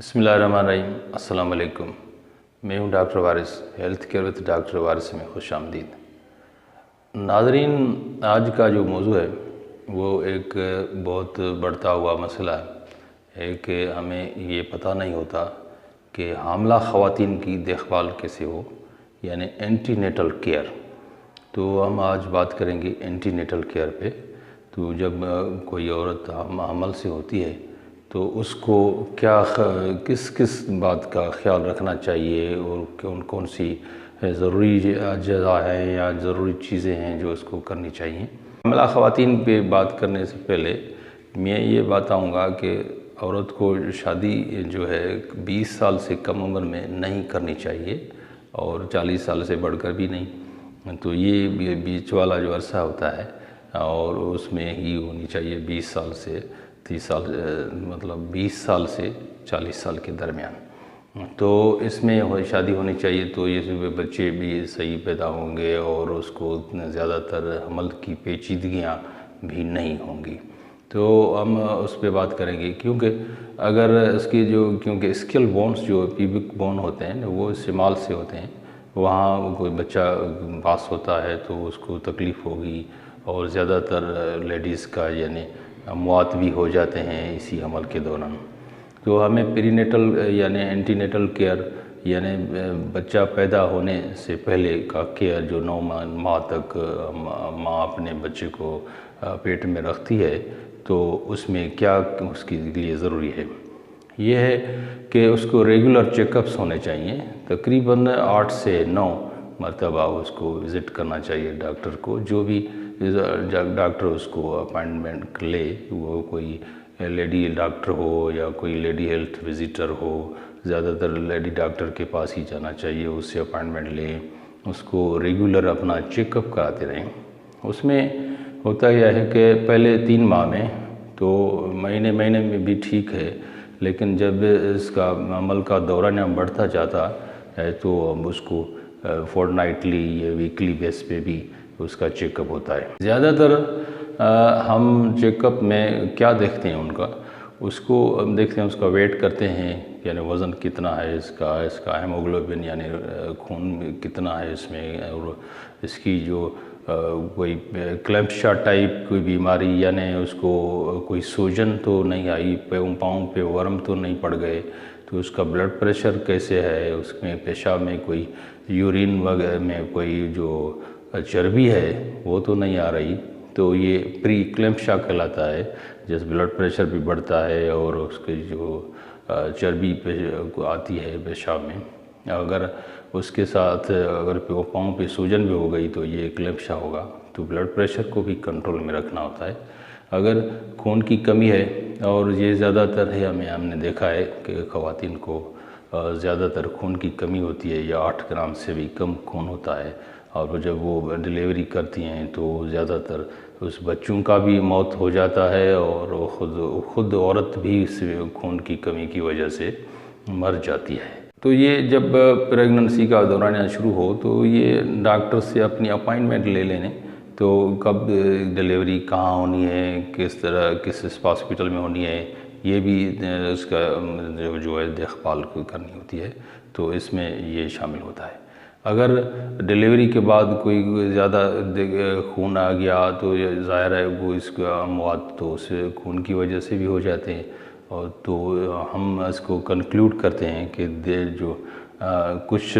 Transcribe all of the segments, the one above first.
बिस्मिल्लाहिर्रहमानिर्रहीम। अस्सलाम वालेकुम। मैं हूं doctor Waris, health care with doctor Waris में खुश आमदीद। नाज़रीन, आज का जो मौजू है वो एक बहुत बढ़ता हुआ मसला है कि हमें ये पता नहीं होता कि हामला ख़वातीन की देखभाल कैसे हो, यानी एंटीनेटल केयर। तो हम आज बात करेंगे एंटीनेटल केयर पे। तो जब कोई औरत हमल से होती है तो उसको किस किस बात का ख्याल रखना चाहिए और कौन कौन सी ज़रूरी अज़ा हैं या ज़रूरी चीज़ें हैं जो उसको करनी चाहिए। हमला ख़वातीन पे बात करने से पहले मैं ये बताऊंगा कि औरत को शादी जो है 20 साल से कम उम्र में नहीं करनी चाहिए और 40 साल से बढ़कर भी नहीं। तो ये बीच वाला जो अरसा होता है और उसमें ही होनी चाहिए 20 साल से 30 साल, मतलब 20 साल से 40 साल के दरमियान। तो इसमें शादी होनी चाहिए तो ये बच्चे भी सही पैदा होंगे और उसको ज़्यादातर हमल की पेचीदगियाँ भी नहीं होंगी। तो हम उस पर बात करेंगे क्योंकि अगर क्योंकि स्केल बोन्स जो पीबिक बोन होते हैं वो इस्तेमाल से होते हैं, वहाँ कोई बच्चा पास होता है तो उसको तकलीफ़ होगी और ज़्यादातर लेडीज़ का यानी मौत भी हो जाते हैं इसी हमल के दौरान। तो हमें प्रीनेटल यानी एंटीनेटल केयर यानी बच्चा पैदा होने से पहले का केयर जो 9 माह तक माँ अपने बच्चे को पेट में रखती है, तो उसमें क्या उसके लिए ज़रूरी है ये है कि उसको रेगुलर चेकअप्स होने चाहिए। तकरीबन 8 से 9 मरतबा उसको विज़िट करना चाहिए डॉक्टर को। जो भी डॉक्टर उसको अपॉइंटमेंट ले, वो कोई लेडी डॉक्टर हो या कोई लेडी हेल्थ विज़िटर हो, ज़्यादातर लेडी डॉक्टर के पास ही जाना चाहिए, उससे अपॉइंटमेंट लें, उसको रेगुलर अपना चेकअप कराते रहें। उसमें होता यह है कि पहले 3 माह में तो महीने में भी ठीक है, लेकिन जब इसका अमल का दौरान बढ़ता जाता है तो उसको फोर्टनाइटली या वीकली बेस पे भी उसका चेकअप होता है। ज़्यादातर हम चेकअप में क्या देखते हैं उसको हम देखते हैं, उसका वेट करते हैं यानी वज़न कितना है इसका हेमोग्लोबिन यानी खून कितना है इसमें, और इसकी जो कोई क्लैम्पशा टाइप कोई बीमारी यानी उसको कोई सूजन तो नहीं आई, पाँव पे वर्म तो नहीं पड़ गए, तो उसका ब्लड प्रेशर कैसे है, उसमें पेशाब में कोई यूरिन वगैरह में कोई जो चर्बी है वो तो नहीं आ रही। तो ये प्री क्लैम्पशा कहलाता है, जिस ब्लड प्रेशर भी बढ़ता है और उसकी जो चर्बी पे आती है पेशाब में, अगर उसके साथ अगर पाँव पे सूजन भी हो गई तो ये क्लैम्पशा होगा। तो ब्लड प्रेशर को भी कंट्रोल में रखना होता है। अगर खून की कमी है, और ये ज़्यादातर है हमने देखा है कि ख़वातीन को ज़्यादातर खून की कमी होती है या 8 ग्राम से भी कम खून होता है, और जब वो डिलीवरी करती हैं तो ज़्यादातर उस बच्चों का भी मौत हो जाता है और ख़ुद औरत भी इस खून की कमी की वजह से मर जाती है। तो ये जब प्रेगनेंसी का दौरान शुरू हो तो ये डॉक्टर से अपनी अपॉइंटमेंट ले लेने, तो कब डिलीवरी कहाँ होनी है, किस तरह किस हॉस्पिटल में होनी है, ये भी उसका जो है देखभाल करनी होती है। तो इसमें ये शामिल होता है। अगर डिलीवरी के बाद कोई ज़्यादा खून आ गया तो ज़ाहिर है वो इसका मौत तो उस खून की वजह से भी हो जाते हैं, और तो हम इसको कंक्लूड करते हैं कि जो कुछ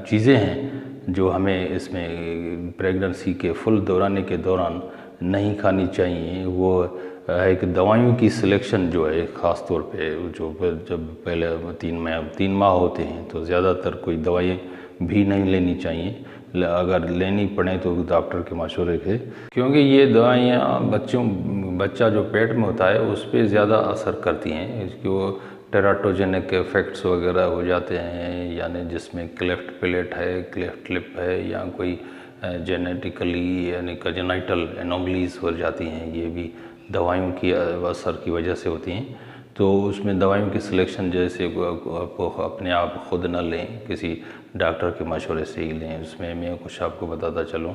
चीज़ें हैं जो हमें इसमें प्रेगनेंसी के फुल दौरान के दौरान नहीं खानी चाहिए, वो है कि दवाइयों की सिलेक्शन जो है, ख़ास तौर पे जो जब पहले 3 माह होते हैं तो ज़्यादातर कोई दवाइयाँ भी नहीं लेनी चाहिए। अगर लेनी पड़े तो डॉक्टर के मशवरे से, क्योंकि ये दवाइयाँ बच्चा जो पेट में होता है उस पर ज़्यादा असर करती हैं। इसकी वो टेराटोजेनिक इफ़ेक्ट्स वगैरह हो जाते हैं, यानी जिसमें क्लेफ्ट पैलेट है, क्लेफ्ट लिप है, या कोई जेनेटिकली यानी कजेनाइटल एनोमलीज हो जाती हैं, ये भी दवाइयों की असर की वजह से होती हैं। तो उसमें दवाइयों की सिलेक्शन जैसे अपने आप खुद न लें, किसी डॉक्टर के मशवरे से ही लें। उसमें मैं कुछ आपको बताता चलूँ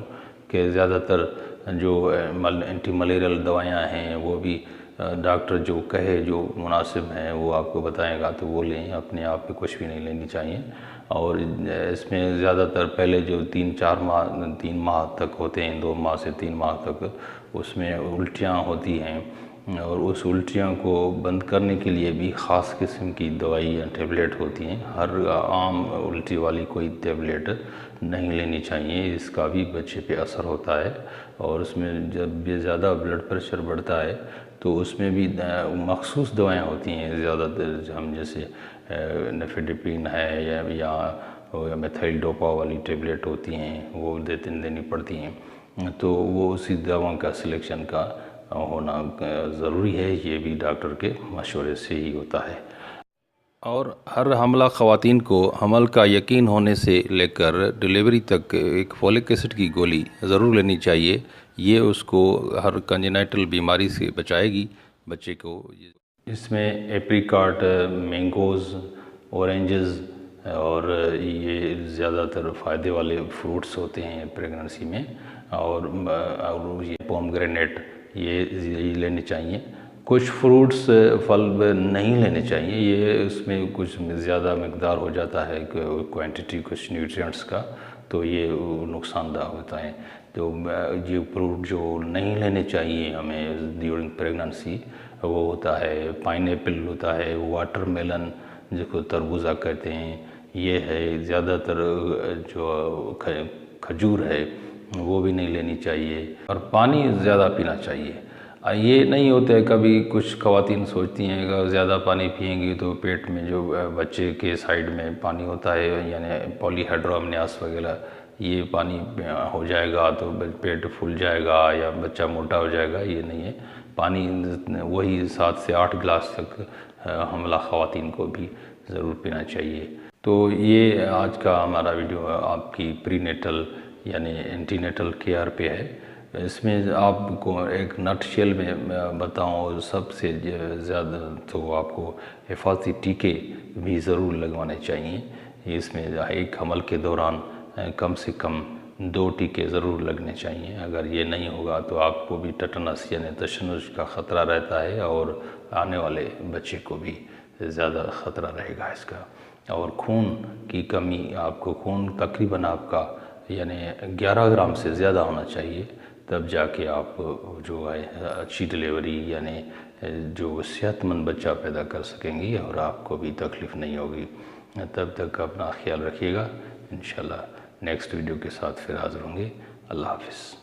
कि ज़्यादातर जो एंटी मलेरियल दवाइयाँ हैं वो भी ڈاکٹر جو کہے جو مناسب ہیں وہ آپ کو بتائے گا تو وہ لیں، اپنے آپ پہ کچھ بھی نہیں لینی چاہیے۔ اور اس میں زیادہ تر پہلے جو 3 ماہ تک ہوتے ہیں، 2 ماہ سے 3 ماہ تک، اس میں الٹیاں ہوتی ہیں، اور اس الٹیاں کو بند کرنے کے لیے بھی خاص قسم کی دوائی یا ٹیبلیٹ ہوتی ہیں۔ ہر عام الٹی والی کوئی ٹیبلیٹ نہیں لینی چاہیے، اس کا بھی بچے پہ اثر ہوتا ہے۔ اور اس میں جب بھی زیادہ بلڈ پریشر بڑھتا ہے تو اس میں بھی مخصوص دوائیں ہوتی ہیں، زیادہ تر ہم جیسے نیفیڈیپین ہے یا میتھائل ڈوپا والی ٹیبلیٹ ہوتی ہیں، وہ دینی پڑتی ہیں، تو وہ اسی دواؤں کا سلیکشن کا ہونا ضروری ہے، یہ بھی ڈاکٹر کے مشورے سے ہی ہوتا ہے۔ اور ہر حاملہ خواتین کو حمل کا یقین ہونے سے لے کر ڈیلیوری تک ایک فولک ایسڈ کی گولی ضرور لینی چاہیے، یہ اس کو ہر کنجنائٹل بیماری سے بچائے گی بچے کو۔ اس میں ایپریکاٹ، مینگوز، اورنجز اور یہ زیادہ تر فائدے والے فروٹس ہوتے ہیں پریگننسی میں، اور یہ پوم گرینیٹ یہ لینے چاہیے۔ کچھ فروٹس پھل نہیں لینے چاہیے، یہ اس میں کچھ زیادہ مقدار ہو جاتا ہے کوانٹٹی کچھ نیوٹرینٹس کا، تو یہ نقصان دہ ہوتا ہے۔ تو یہ فروٹ جو نہیں لینے چاہیے ہمیں ڈیورنگ پریگننسی، وہ ہوتا ہے پائن ایپل ہوتا ہے، واٹر میلن جس کو تربوزہ کہتے ہیں، یہ ہے زیادہ تر جو کھجور ہے وہ بھی نہیں لینی چاہیے، اور پانی زیادہ پینا چاہیے۔ یہ نہیں ہوتا ہے، کبھی کچھ خواتین سوچتی ہیں کہ زیادہ پانی پئیں گی تو پیٹ میں جو بچے کے سائیڈ میں پانی ہوتا ہے یعنی پولی ہائیڈرامنیاس وغیرہ، یہ پانی ہو جائے گا تو پیٹ پھول جائے گا یا بچہ موٹا ہو جائے گا، یہ نہیں ہے۔ پانی وہی 7 سے 8 گلاس تک حاملہ خواتین کو بھی ضرور پینا چاہیے۔ تو یہ آج کا ہمارا ویڈیو آپ کی پری نیٹل یعنی اینٹی نیٹل کیئر پہ ہے۔ اس میں آپ کو ایک نٹ شیل میں بتاؤں، سب سے زیادہ تو آپ کو حفاظتی ٹیکے بھی ضرور لگوانے چاہیے۔ اس میں ایک حمل کے دوران کم سے کم 2 ٹیکے ضرور لگنے چاہیے، اگر یہ نہیں ہوگا تو آپ کو بھی ٹیٹنس یعنی تشنج کا خطرہ رہتا ہے، اور آنے والے بچے کو بھی زیادہ خطرہ رہے گا اس کا۔ اور خون کی کمی، آپ کو خون تقریباً آپ کا یعنی 11 گرام سے زیادہ ہونا چاہیے، تب جا کے آپ جو ہے اچھی ڈیلیوری یعنی جو صحت مند بچہ پیدا کر سکیں گی، اور آپ کو بھی تکلیف نہیں ہوگی۔ تب تک اپنا خیال رکھیے گا، انشاءاللہ نیکسٹ ویڈیو کے ساتھ پھر حاضر ہوں گے۔ اللہ حافظ۔